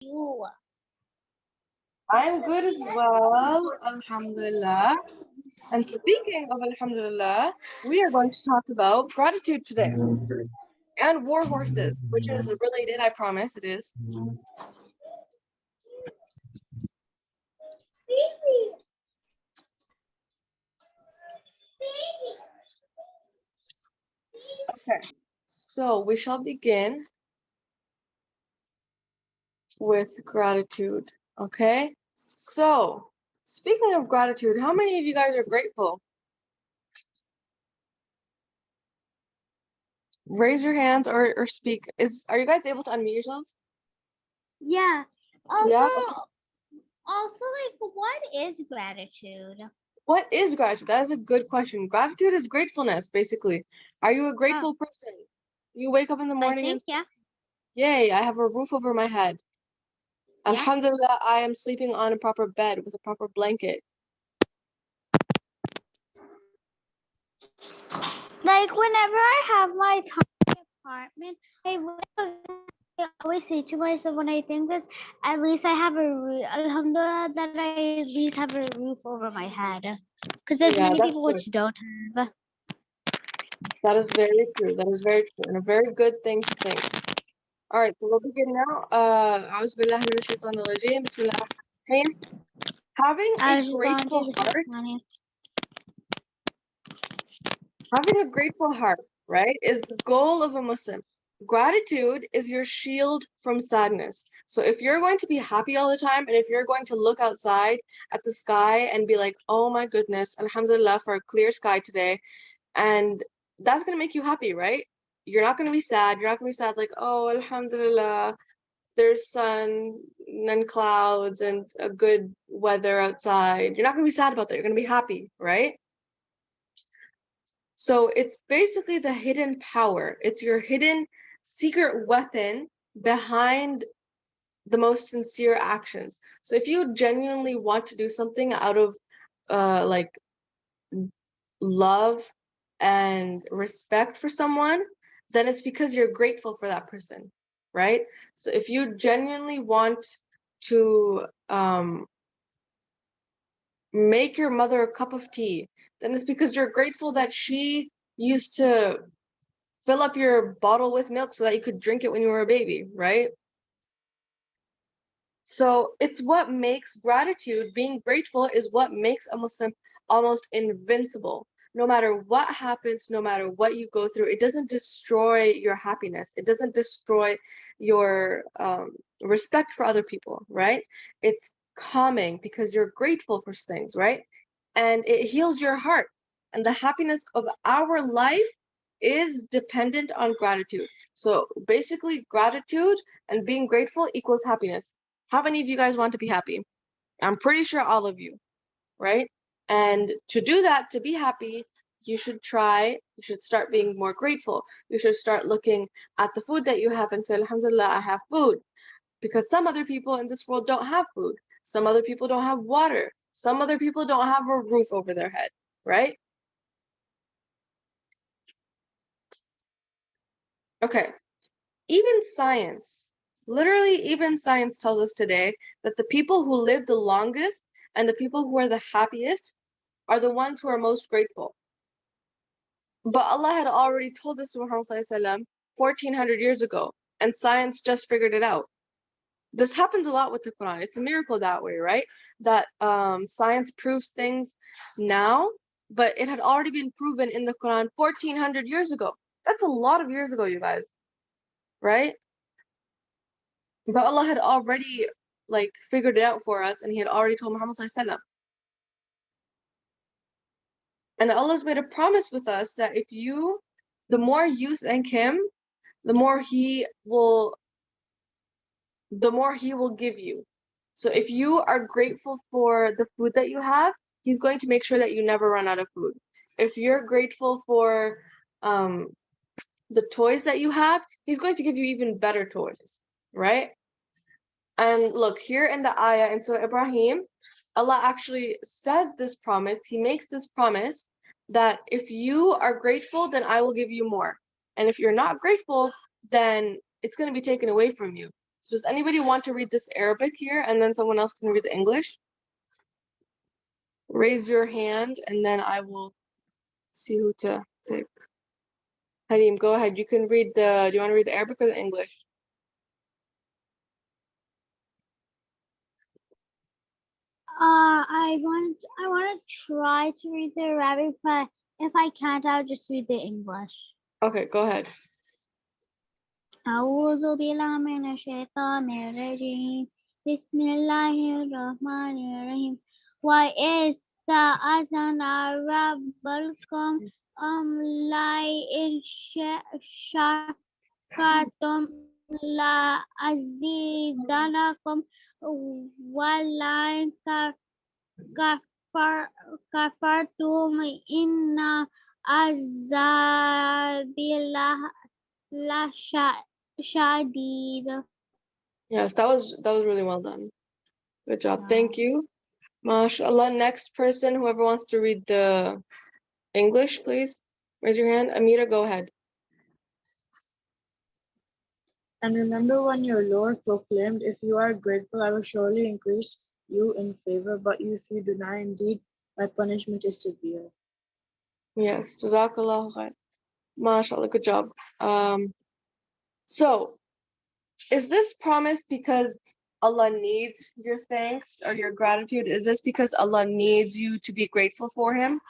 You. I'm good as well, Alhamdulillah. And speaking of Alhamdulillah, we are going to talk about gratitude today and war horses, which is related, I promise it is. Okay, so we shall begin with gratitude. Okay, so speaking of gratitude, how many of you guys are grateful? Raise your hands or speak. Are you guys able to unmute yourselves? Yeah. Also, Yeah. like, what is gratitude? What is gratitude? That is a good question. Gratitude is gratefulness, basically. Are you a Oh, grateful person? You wake up in the I morning and think say, yeah, yay, I have a roof over my head. yeah. Alhamdulillah, I am sleeping on a proper bed with a proper blanket. Like whenever I have my tiny apartment, I always say to myself when I think this, at least I have a roof. Alhamdulillah that I at least have a roof over my head. Because there's many Yeah, people that's which good. don't have. That is very true. That is very true. And a very good thing to think. All right, so we'll begin now. أعوذ بالله من الشيطان الرجيم. بسم الله الرحمن الرحيم. Having I a was just going to grateful this is heart, funny. having a grateful heart, right, is the goal of a Muslim. Gratitude is your shield from sadness. So if you're going to be happy all the time, and if you're going to look outside at the sky and be like, oh my goodness, Alhamdulillah for a clear sky today, and that's going to make you happy, right? You're not going to be sad. You're not going to be sad like, oh, Alhamdulillah, there's sun and clouds and a good weather outside. You're not going to be sad about that. You're going to be happy, right? So it's basically the hidden power. It's your hidden secret weapon behind the most sincere actions. So if you genuinely want to do something out of like love and respect for someone, then it's because you're grateful for that person, right? So if you genuinely want to make your mother a cup of tea, then it's because you're grateful that she used to fill up your bottle with milk so that you could drink it when you were a baby, right? So it's what makes gratitude, being grateful, is what makes a Muslim almost invincible. No matter what happens, no matter what you go through, it doesn't destroy your happiness. It doesn't destroy your respect for other people, right? It's calming because you're grateful for things, right? And it heals your heart. And the happiness of our life is dependent on gratitude. So basically, gratitude and being grateful equals happiness. How many of you guys want to be happy? I'm pretty sure all of you, right? And to do that, to be happy, you should start being more grateful. You should start looking at the food that you have and say, Alhamdulillah, I have food. Because some other people in this world don't have food. Some other people don't have water. Some other people don't have a roof over their head, right? Okay. Even science, literally, even science tells us today that the people who live the longest and the people who are the happiest are the ones who are most grateful. But Allah had already told this to Muhammad ﷺ 1400 years ago, and science just figured it out. This happens a lot with the Quran. It's a miracle that way, right? That science proves things now, but it had already been proven in the Quran 1400 years ago. That's a lot of years ago, you guys, right? But Allah had already like figured it out for us, and He had already told Muhammad ﷺ. And Allah's made a promise with us that the more you thank Him, the more He will, the more He will give you. So if you are grateful for the food that you have, He's going to make sure that you never run out of food. If you're grateful for um, the toys that you have, He's going to give you even better toys, right? And look, here in the ayah in Surah Ibrahim, Allah actually says this promise. He makes this promise that if you are grateful, then I will give you more. And if you're not grateful, then it's going to be taken away from you. So does anybody want to read this Arabic here, and then someone else can read the English? Raise your hand, and then I will see who to pick. Hadim, go ahead. You can read the. Do you want to read the Arabic or the English? I want to try to read the Arabic, but if I can't, I'll just read the English. Okay, go ahead. أعوذ بالله من الشيطان الرجيم بسم الله الرحمن الرحيم وإستأذن ربكم لئن شكرتم لأزيدنكم ولئن كفرتم إن عذابي لشديد. Yes, that was really well done. Good job. Thank you. MashaAllah. Next person, whoever wants to read the English, please raise your hand. Amira, go ahead. And remember when your Lord proclaimed, if you are grateful, I will surely increase you in favor, but if you do not, indeed, my punishment is severe. Yes, Jazakallah khair. MashaAllah, good job. So is this promise because Allah needs your thanks or your gratitude? Is this because Allah needs you to be grateful for Him?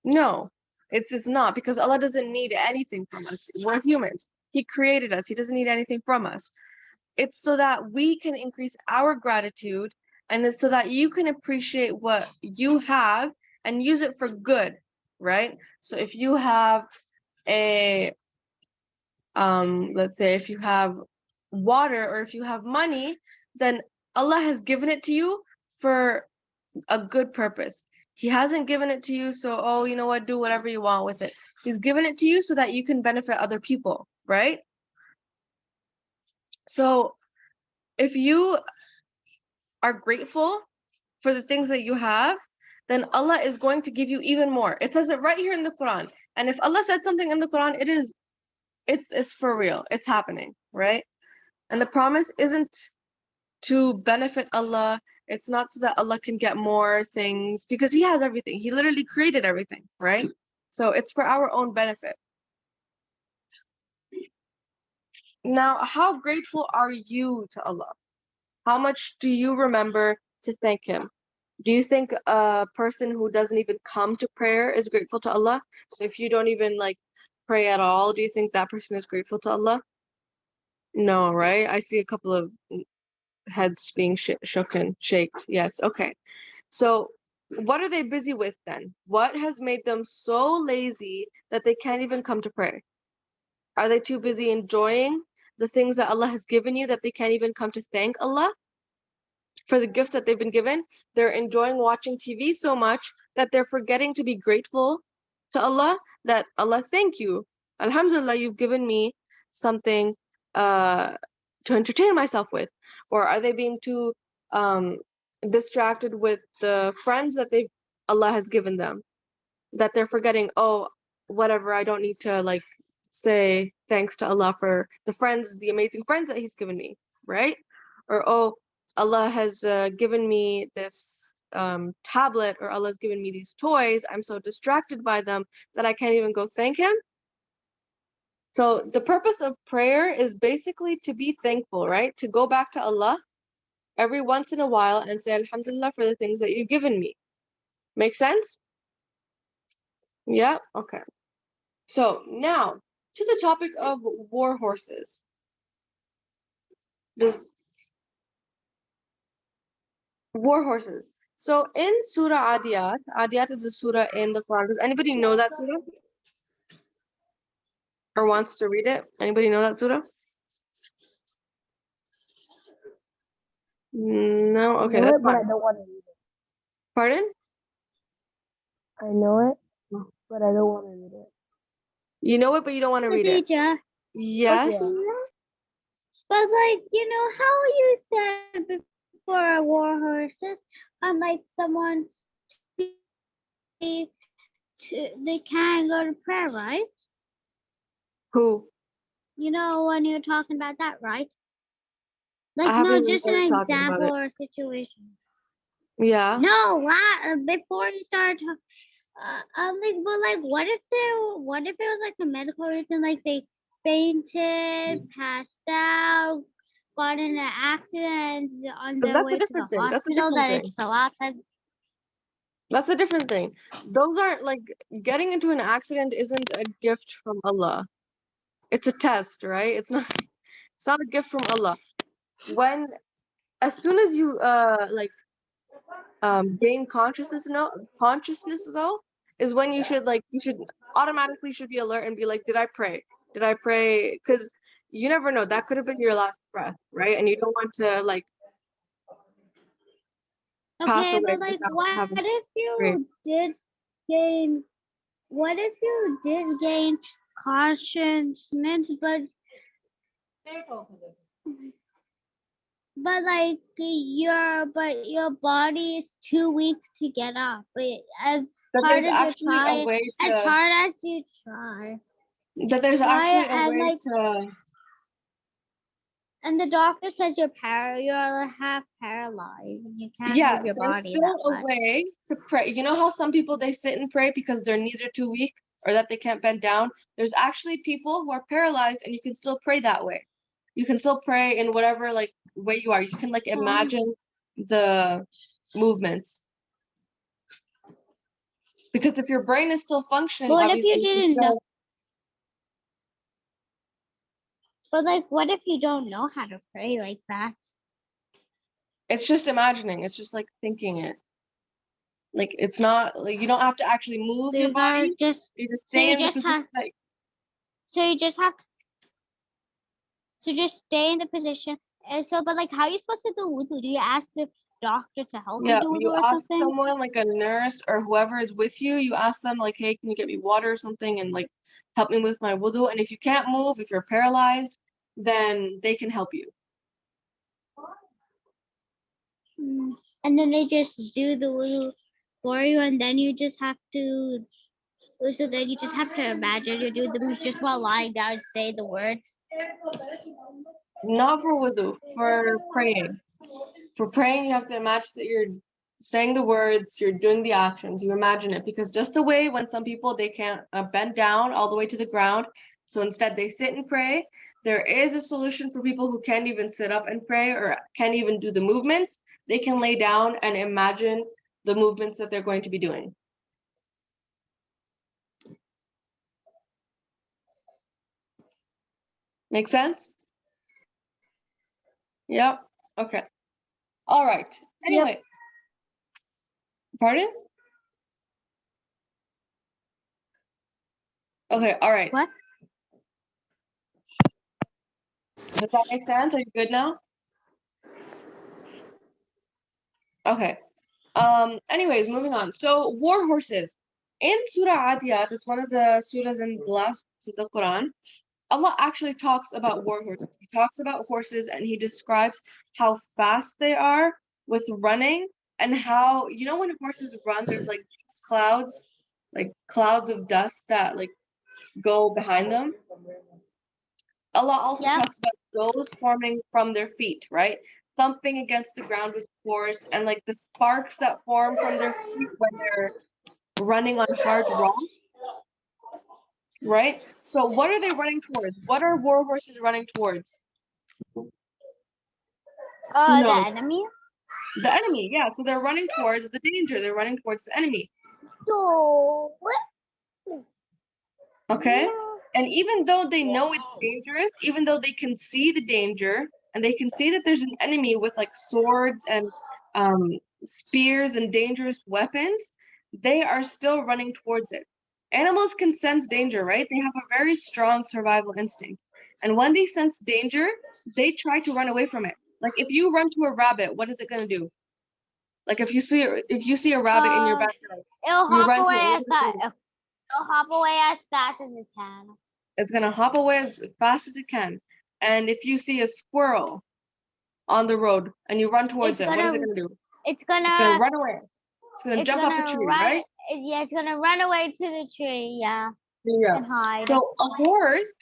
No, it's not, because Allah doesn't need anything from us. We're humans. He created us. He doesn't need anything from us. It's so that we can increase our gratitude, and it's so that you can appreciate what you have and use it for good, right? So if you have a let's say if you have water or if you have money, then Allah has given it to you for a good purpose. He hasn't given it to you so, oh, you know what, do whatever you want with it. He's given it to you so that you can benefit other people, right? So if you are grateful for the things that you have, then Allah is going to give you even more. It says it right here in the Quran. And if Allah said something in the Quran, it's for real. It's happening, right? And the promise isn't to benefit Allah. It's not so that Allah can get more things, because He has everything. He literally created everything, right? So it's for our own benefit. Now, how grateful are you to Allah? How much do you remember to thank Him? Do you think a person who doesn't even come to prayer is grateful to Allah? So if you don't even like pray at all, do you think that person is grateful to Allah? No, right? I see a couple of heads being shaked. Yes, okay. So what are they busy with then? What has made them so lazy that they can't even come to pray? Are they too busy enjoying the things that Allah has given you that they can't even come to thank Allah for the gifts that they've been given? They're enjoying watching TV so much that they're forgetting to be grateful to Allah, that Allah, thank you. Alhamdulillah, you've given me something to entertain myself with. Or are they being too distracted with the friends that Allah has given them, that they're forgetting, oh, whatever, I don't need to like say thanks to Allah for the friends, the amazing friends that He's given me, right? Or, oh, Allah has given me this tablet, or Allah's given me these toys. I'm so distracted by them that I can't even go thank Him. So the purpose of prayer is basically to be thankful, right? To go back to Allah every once in a while and say, Alhamdulillah, for the things that you've given me. Make sense? Yeah? Okay. So now to the topic of war horses. War horses. So in Surah Adiyat, Adiyat is a surah in the Quran. Does anybody know that surah? Or wants to read it? Anybody know that surah? No? Okay, I know that's it, but I fine. don't want to read it. Pardon? I know it, but I don't want to read it. You know it, but you don't want to read it. Khadija, Yes? but like, you know how you said before war horses, like someone they can't go to prayer, right? Who? You know when you're talking about that, right? I Like, haven't no, even just an started talking about example it. or situation. Yeah. No, before you start, I'm like, but like, what if it was like a medical reason, like they fainted, passed out, got in an accident on But their that's a way to the different thing. That's a hospital, different that thing. it's a lot of times. That's a different thing. Those aren't like getting into an accident isn't a gift from Allah. It's a test, right? It's not a gift from Allah. When as soon as you gain consciousness though is when you should automatically should be alert and be like, did I pray? Did I pray? Because you never know. That could have been your last breath, right? And you don't want to like pass Okay, away but like, without what having if prayed. you did gain? What if you did gain consciousness, but like your body is too weak to get up. But That there's actually a way as to hard as you try, that there's try actually a and way like, to and the doctor says you're half paralyzed and you can't yeah, move your there's body still that a much. way to pray. You know how some people they sit and pray because their knees are too weak or that they can't bend down? There's actually people who are paralyzed and you can still pray that way. You can still pray in whatever like way you are. You can like imagine the movements. Because if your brain is still functioning, But what if you obviously you can didn't know? still But like, what if you don't know how to pray like that? it's just imagining. It's just like thinking it. Like it's not like you don't have to actually move So your you gotta body. just, You just so stay you in the just position have, that so you just have, so just stay in the position. And so, but like, how are you supposed to do wudu? Do you ask the doctor to help you yeah, do you wudu or ask something? someone like a nurse or whoever is with you, you ask them like, hey, can you get me water or something and like help me with my wudu? And if you can't move, if you're paralyzed, then they can help you. And then they just do the wudu for you, and then you just have to. So then you just have to imagine you do them just while lying down, say the words. Not for wudu, for praying. For praying, you have to imagine that you're saying the words, you're doing the actions, you imagine it. Because just the way when some people they can't bend down all the way to the ground, so instead they sit and pray. There is a solution for people who can't even sit up and pray or can't even do the movements. They can lay down and imagine the movements that they're going to be doing. Make sense? Yep. Okay. All right. Anyway. Pardon? Okay. All right. What? Does that make sense? Are you good now? Okay. Anyways, moving on. So war horses. In Surah Adiyat, it's one of the surahs in the last of the Quran. Allah actually talks about war horses. He talks about horses and he describes how fast they are with running and how, you know, when horses run, there's like clouds, like clouds of dust that like go behind them. Allah also Yeah. talks about those forming from their feet, right? Thumping against the ground with force and like the sparks that form from their feet when they're running on hard rock, right? So what are they running towards? What are war horses running towards? The No, enemy. the enemy. Yeah, so they're running towards the danger. They're running towards the enemy. So what? Okay? And even though they know it's dangerous, even though they can see the danger and they can see that there's an enemy with like swords and spears and dangerous weapons, they are still running towards it. Animals can sense danger, right? They have a very strong survival instinct. And when they sense danger, they try to run away from it. Like if you run to a rabbit, what is it going to do? Like if you see a rabbit in your backyard, It'll you hop run to it, away what as is it gonna do? fast. It'll hop away as fast as it can. It's gonna hop away as fast as it can. And if you see a squirrel on the road and you run towards it, what is it gonna do? It's It's gonna gonna. run away. It's gonna It's jump up a gonna tree, run. right? Yeah, it's gonna run away to the tree. Yeah, Yeah. and hide. So a horse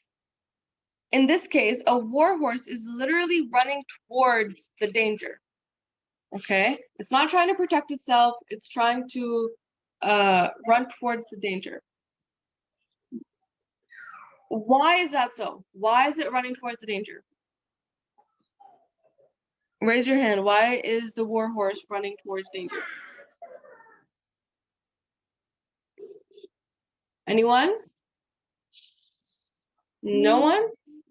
In this case, a war horse is literally running towards the danger. Okay? It's not trying to protect itself, it's trying to run towards the danger. Why is that so? Why is it running towards the danger? Raise your hand. Why is the war horse running towards danger? Anyone? No one?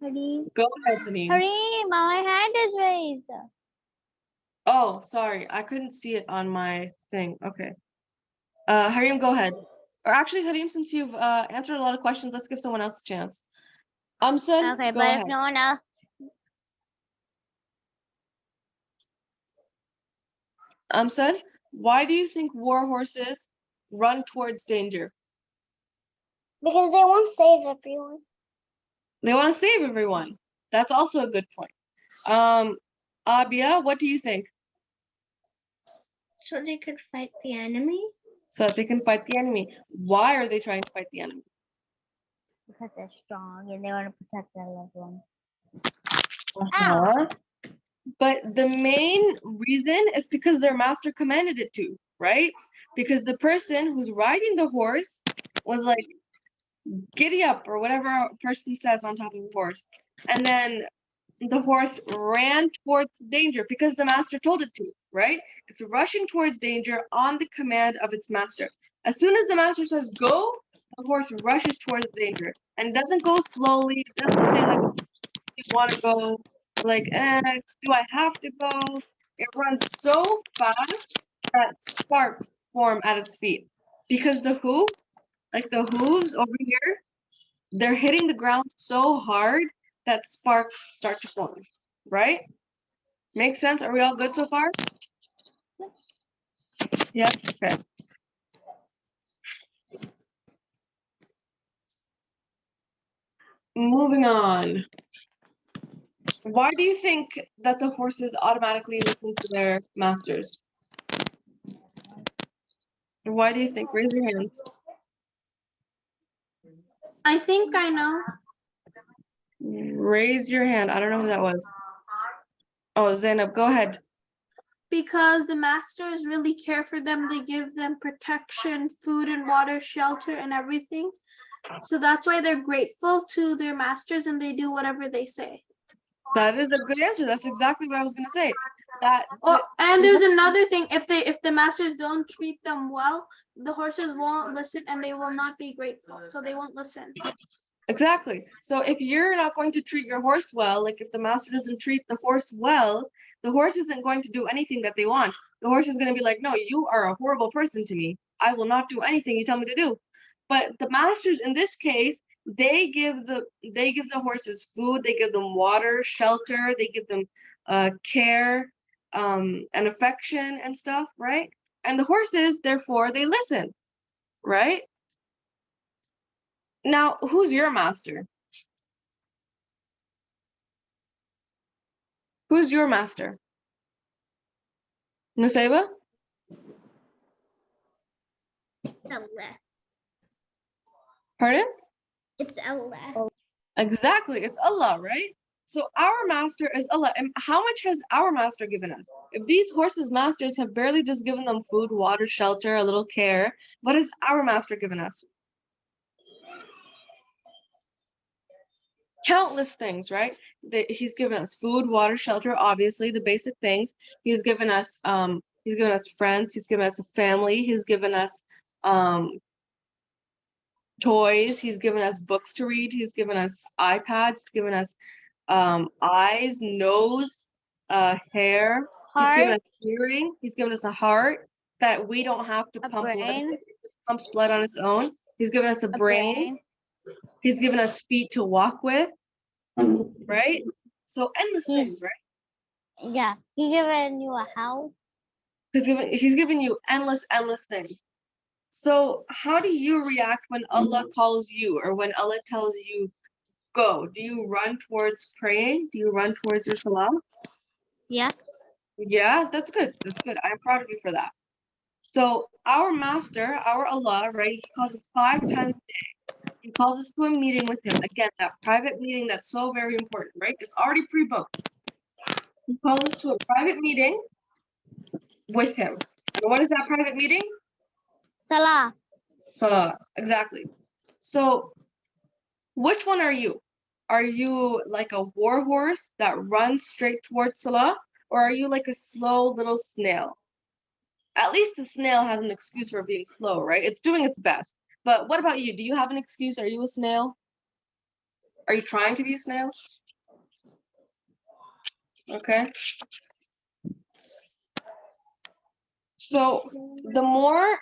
Harim. Go ahead, Taneem. Harim, my hand is raised. Oh, sorry. I couldn't see it on my thing. Okay. Harim, go ahead. Or actually, Harim, since you've answered a lot of questions, let's give someone else a chance. Amsan, Okay, go but ahead. if no one else. Amsan, why do you think war horses run towards danger? Because they won't save everyone. They want to save everyone. That's also a good point. Abia, what do you think? So they could fight the enemy? So that they can fight the enemy. Why are they trying to fight the enemy? Because they're strong and they want to protect their loved ones. Uh-huh. But the main reason is because their master commanded it to, right? Because the person who's riding the horse was like, giddy up, or whatever a person says on top of a horse. And then the horse ran towards danger because the master told it to, right? It's rushing towards danger on the command of its master. As soon as the master says go, the horse rushes towards danger and doesn't go slowly. It doesn't say like, you want to go, like, do I have to go? It runs so fast that sparks form at its feet because the hoof, like the hooves over here, they're hitting the ground so hard that sparks start to form, right? Makes sense? Are we all good so far? Yeah, okay. Moving on. Why do you think that the horses automatically listen to their masters? Why do you think? Raise your hands. I think I know. Raise your hand. I don't know who that was. Oh, Zainab, go ahead. Because the masters really care for them. They give them protection, food and water, shelter, and everything. So that's why they're grateful to their masters and they do whatever they say. That is a good answer. That's exactly what I was gonna say. That Oh, and there's another thing. If the masters don't treat them well, the horses won't listen and they will not be grateful. So they won't listen. exactly. So if you're not going to treat your horse well, like if the master doesn't treat the horse well, the horse isn't going to do anything that they want. The horse is going to be like, no, you are a horrible person to me. I will not do anything you tell me to do. But the masters in this case, they give the horses food, they give them water, shelter, they give them care, and affection and stuff, right? And the horses, therefore, they listen, right? Now, who's your master? Who's your master? Nusayba? Allah. Pardon? It's Allah. Exactly, it's Allah, right? So our master is Allah. And how much has our master given us? If these horses' masters have barely just given them food, water, shelter, a little care, what has our master given us? Countless things, right? He's given us food, water, shelter, obviously the basic things. He's given us friends, he's given us a family, he's given us toys, he's given us books to read, he's given us iPads, he's given us eyes, nose, hair, he's given us hearing, he's given us a heart that we don't have to pump blood. It just pumps blood on its own. He's given us a brain. He's given us feet to walk with, right? So endless things, right? Yeah, he given you a house. He's given you endless things. So how do you react when Allah calls you or when Allah tells you go? Do you run towards praying? Do you run towards your salah? Yeah. Yeah, that's good. That's good. I'm proud of you for that. So our master, our Allah, right? He calls us 5 times a day. He He calls us to a meeting with him. Again, that private meeting that's so very important, right? It's already pre-booked. He calls us to a private meeting with him. And what is that private meeting? Salah. Salah, exactly. So which one are you? Are you like a war horse that runs straight towards Salah? Or are you like a slow little snail? At least the snail has an excuse for being slow, right? It's doing its best. But what about you? Do you have an excuse? Are you a snail? Are you trying to be a snail? Okay. So the more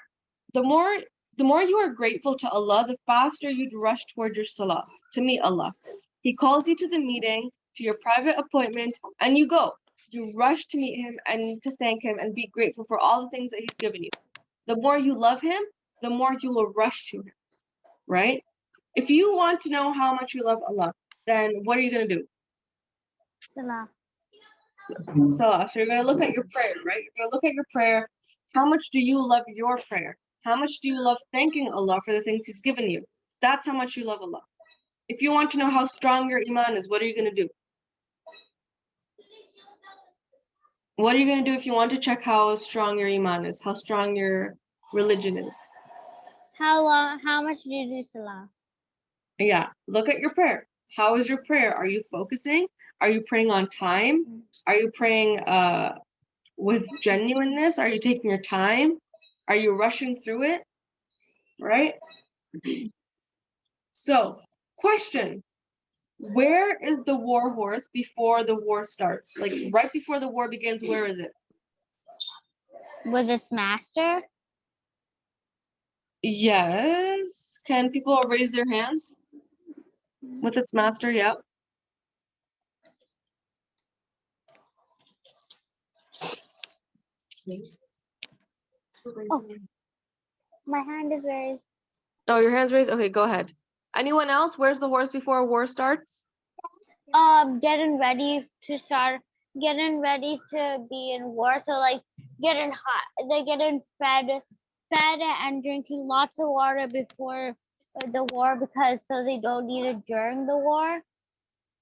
you are grateful to Allah, the faster you'd rush towards your salah to meet Allah. He calls you to the meeting, to your private appointment, and you go. You rush to meet him and to thank him and be grateful for all the things that he's given you. The more you love him, the more you will rush to him, right? If you want to know how much you love Allah, then what are you going to do? Salah. Salah. So you're going to look at your prayer, right? You're going to look at your prayer. How much do you love your prayer? How much do you love thanking Allah for the things he's given you? That's how much you love Allah. If you want to know how strong your iman is, what are you going to do? What are you going to do if you want to check how strong your iman is, how strong your religion is? How much do you do salah? Yeah, look at your prayer. How is your prayer? Are you focusing? Are you praying on time? Are you praying with genuineness? Are you taking your time? Are you rushing through it? Right? So, question. Where is the war horse before the war starts? Like right before the war begins, where is it? With its master? Yes. Can people raise their hands? With its master, yeah. Oh. My hand is raised. Oh, your hand's raised? Okay, go ahead. Anyone else? Where's the horse before war starts? Getting ready to start, getting ready to be in war. So like getting hot, they're getting fed and drinking lots of water before the war because so they don't need it during the war.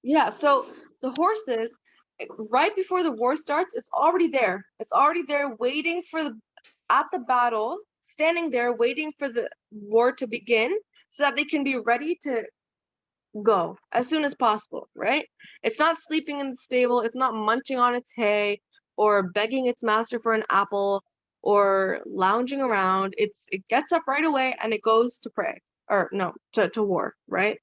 Yeah, so the horses, right before the war starts, it's already there. It's already there waiting for at the battle, standing there waiting for the war to begin so that they can be ready to go as soon as possible, right? It's not sleeping in the stable, it's not munching on its hay or begging its master for an apple or lounging around. It gets up right away and it goes to pray or no, to war, right?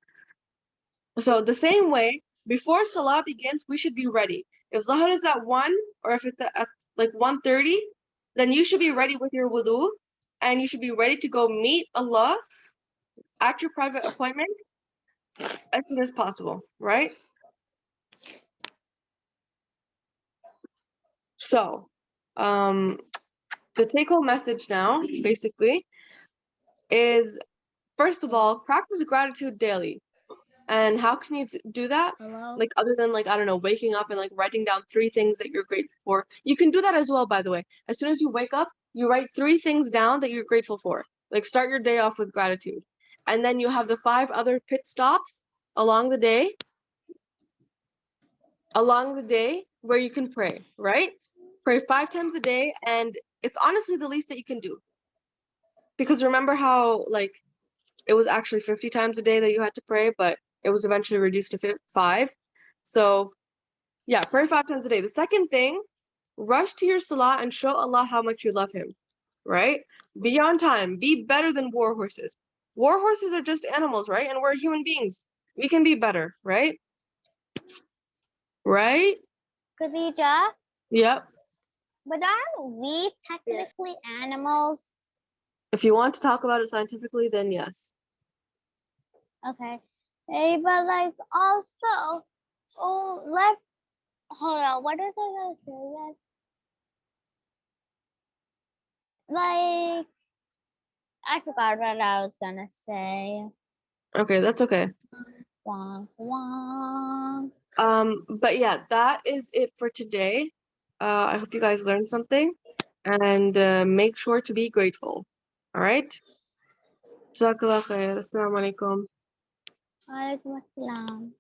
So the same way, before Salah begins, we should be ready. If Zahar is at 1 or if it's at like 1:30, then you should be ready with your wudu and you should be ready to go meet Allah at your private appointment as soon as possible, right? So, the take-home message now, basically, is first of all, practice gratitude daily. And how can you do that? Hello. Like other than like, I don't know, waking up and like writing down 3 things that you're grateful for. You can do that as well, by the way. As soon as you wake up, you write 3 things down that you're grateful for. Like start your day off with gratitude. And then you have the 5 other pit stops along the day where you can pray, right? Pray 5 times a day, and it's honestly the least that you can do. Because remember how like it was actually 50 times a day that you had to pray, but it was eventually reduced to 5. So yeah, pray 5 times a day. The second thing, rush to your salah and show Allah how much you love him, right? Be on time, be better than war horses. War horses are just animals, right? And we're human beings. We can be better, right? Right? Khadija, Yep. but aren't we technically animals? If you want to talk about it scientifically, then yes. Okay. Hey, but like also, hold on, what is I gonna say again? Like, I forgot what I was gonna say. Okay, that's okay. Wonk, wonk. But yeah, that is it for today. I hope you guys learned something, and make sure to be grateful. All right? Jazakallah khair. Assalamu alaikum. Walaikum assalam.